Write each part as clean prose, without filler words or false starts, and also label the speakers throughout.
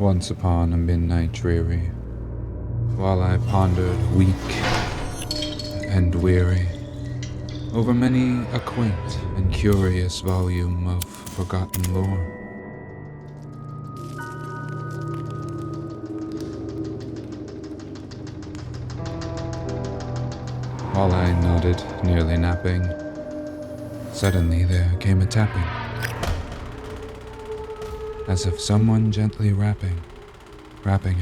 Speaker 1: Once upon a midnight dreary, while I pondered weak and weary over many a quaint and curious volume of forgotten lore, while I nodded, nearly napping, suddenly there came a tapping, as if someone gently rapping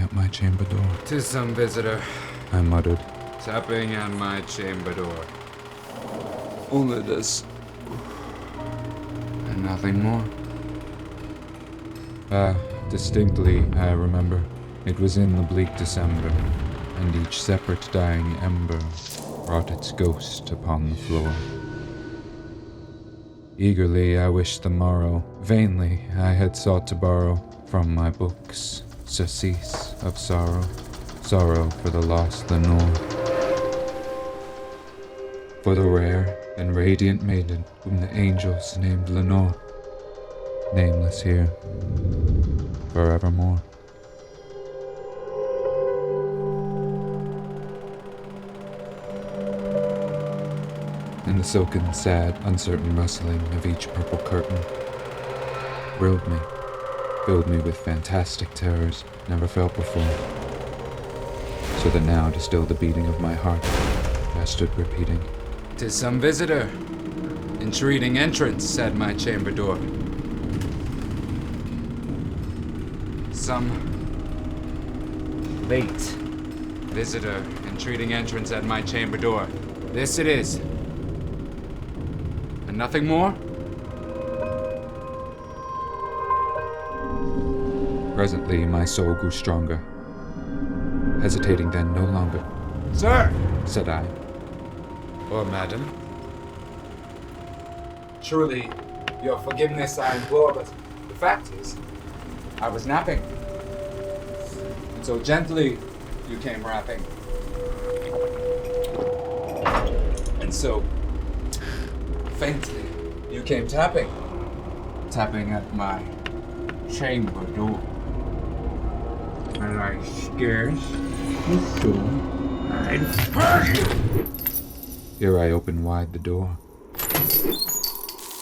Speaker 1: at my chamber door.
Speaker 2: "'Tis some visitor,"
Speaker 1: I muttered.
Speaker 2: "tapping at my chamber door."
Speaker 1: Only this.
Speaker 2: And nothing more.
Speaker 1: Distinctly, I remember. It was in the bleak December, and each separate dying ember brought its ghost upon the floor. Eagerly I wished the morrow. Vainly I had sought to borrow from my books surcease of sorrow, sorrow for the lost Lenore, for the rare and radiant maiden whom the angels named Lenore, nameless here, forevermore. And the silken, sad, uncertain rustling of each purple curtain thrilled me, filled me with fantastic terrors never felt before, so that now to still the beating of my heart, I stood repeating,
Speaker 2: "'Tis some visitor, entreating entrance at my chamber door." Some late visitor entreating entrance at my chamber door. This it is. And nothing more?
Speaker 1: Presently my soul grew stronger, hesitating then no longer.
Speaker 2: "Sir!"
Speaker 1: Said I.
Speaker 2: "Or madam? Truly, your forgiveness I implore, but the fact is, I was napping. And so gently you came rapping. And so faintly you came tapping at my chamber door. And I scarce was sure I'd hurt you."
Speaker 1: Here I opened wide the door.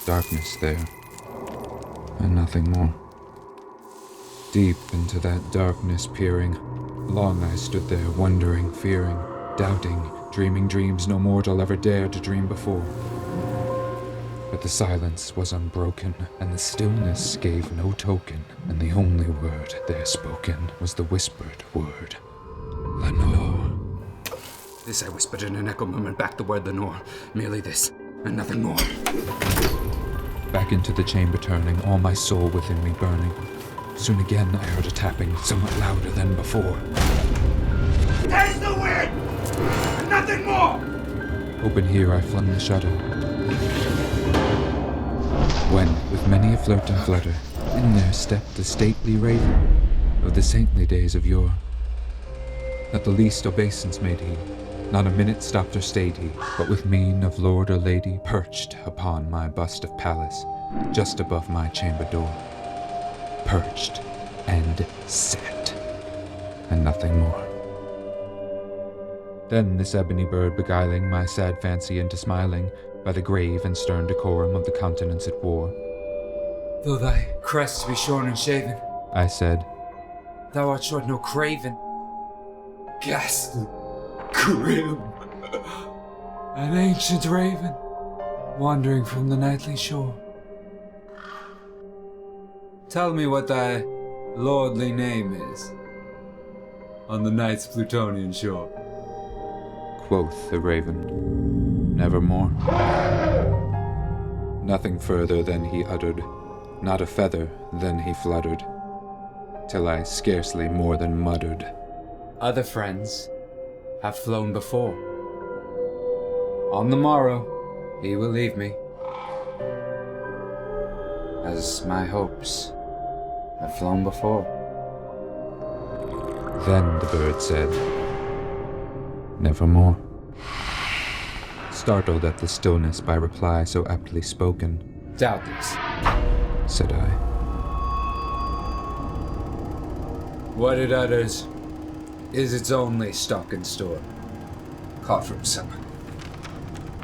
Speaker 1: Darkness there, and nothing more. Deep into that darkness peering, long I stood there wondering, fearing, doubting, dreaming dreams no mortal ever dared to dream before. But the silence was unbroken, and the stillness gave no token, and the only word there spoken was the whispered word, Lenore.
Speaker 2: This I whispered, and an echo murmured back the word Lenore. Merely this, and nothing more.
Speaker 1: Back into the chamber turning, all my soul within me burning. Soon again I heard a tapping, somewhat louder than before.
Speaker 2: "Taste the wind! And nothing more!"
Speaker 1: Open here I flung the shutter, when, with many a flirt and flutter, in there stepped a stately raven of the saintly days of yore. Not the least obeisance made he, not a minute stopped or stayed he, but with mien of lord or lady perched upon my bust of Pallas, just above my chamber door. Perched and sat, and nothing more. Then this ebony bird beguiling my sad fancy into smiling, by the grave and stern decorum of the countenance it wore.
Speaker 2: "Though thy crest be shorn and shaven,
Speaker 1: I said,
Speaker 2: thou art short no craven. Ghastly, grim, an ancient raven, wandering from the nightly shore. Tell me what thy lordly name is on the night's Plutonian shore."
Speaker 1: Quoth the raven, "Nevermore." Nothing further than he uttered, not a feather then he fluttered, till I scarcely more than muttered,
Speaker 2: "Other friends have flown before. On the morrow he will leave me, as my hopes have flown before."
Speaker 1: Then the bird said, "Nevermore." Startled at the stillness by reply so aptly spoken,
Speaker 2: "Doubtless,"
Speaker 1: said I.
Speaker 2: What it utters is its only stock in store, caught from some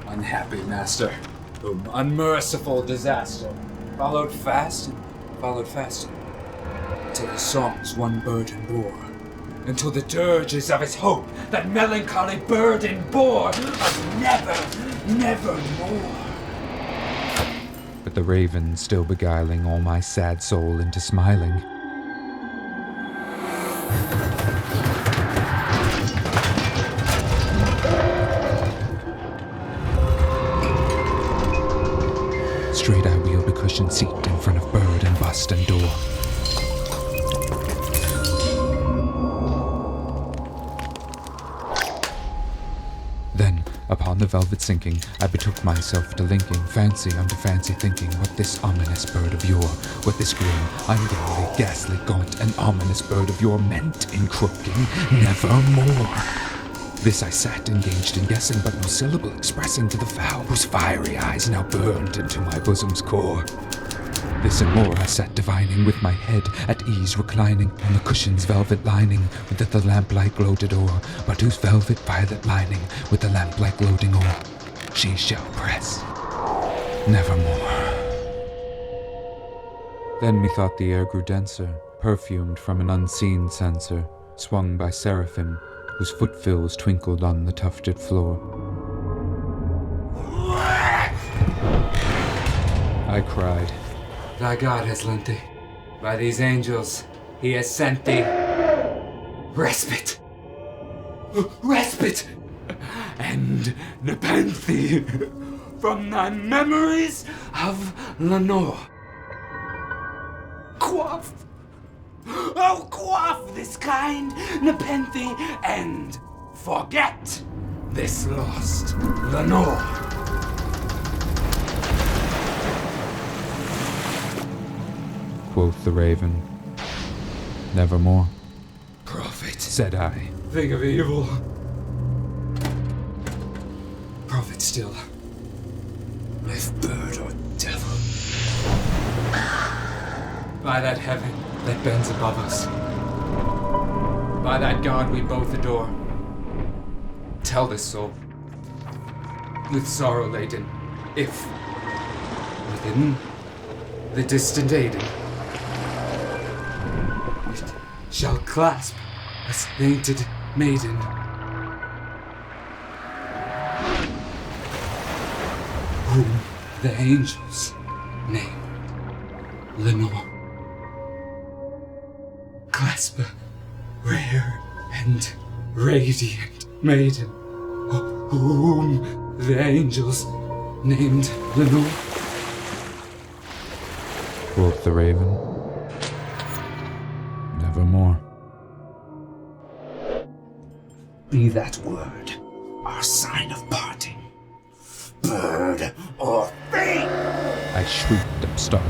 Speaker 2: unhappy master, whom unmerciful disaster followed fast and followed faster, till his songs one burden bore, until the dirges of his hope that melancholy burden bore us never more.
Speaker 1: But the raven still beguiling all my sad soul into smiling. Straight I wheeled a cushioned seat in front of bird and bust and door. Then, upon the velvet sinking, I betook myself to linking fancy unto fancy thinking what this ominous bird of yore, what this grim, ungainly, ghastly, gaunt, and ominous bird of yore meant in crooking nevermore. This I sat engaged in guessing, but no syllable expressing to the fowl whose fiery eyes now burned into my bosom's core. This and more I sat divining, with my head at ease reclining on the cushion's velvet lining, that the lamplight gloated o'er, but whose velvet violet lining with the lamplight gloating o'er she shall press nevermore. Then methought the air grew denser, perfumed from an unseen censer, swung by seraphim, whose footfills twinkled on the tufted floor. I cried,
Speaker 2: Thy God has lent thee. By these angels he has sent thee respite. Respite! And nepenthe from thy memories of Lenore. Quaff! Oh, quaff this kind nepenthe and forget this lost Lenore.
Speaker 1: quoth the raven. Nevermore,
Speaker 2: Prophet,
Speaker 1: said I.
Speaker 2: think of evil. Prophet still, if bird or devil. By that heaven that bends above us, by that God we both adore, tell this soul, with sorrow laden, if within the distant Aiden it shall clasp a sainted maiden, whom the angels named Lenore. Clasp a rare and radiant maiden, whom the angels named Lenore.
Speaker 1: Quoth the raven. Nevermore.
Speaker 3: Be that word our sign of parting, bird or thing.
Speaker 1: I shrieked upstart.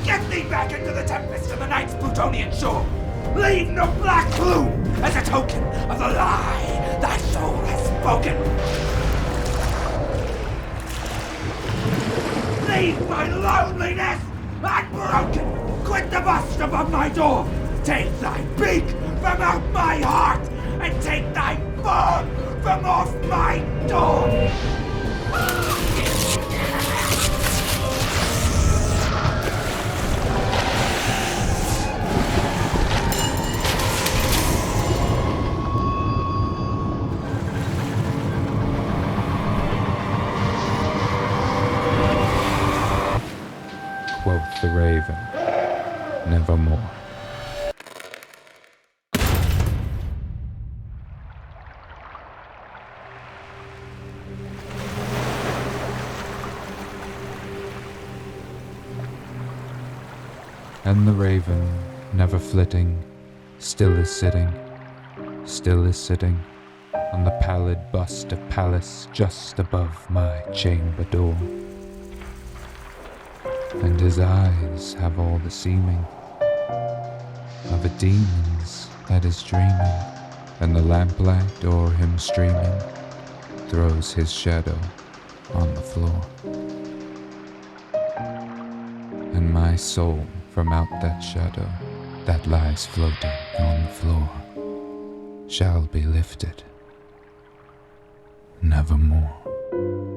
Speaker 3: Get thee back into the tempest of the night's Plutonian shore. Leave no black plume as a token of the lie thy soul has spoken. Leave my loneliness unbroken. Quit the bust above my door. Take thy beak from out my heart, and take thy foot from off my door.
Speaker 1: Quoth the raven. Nevermore. And the raven, never flitting, still is sitting on the pallid bust of Pallas just above my chamber door. And his eyes have all the seeming of a demon's that is dreaming, and the lamplight o'er him streaming throws his shadow on the floor. And my soul from out that shadow that lies floating on the floor shall be lifted nevermore.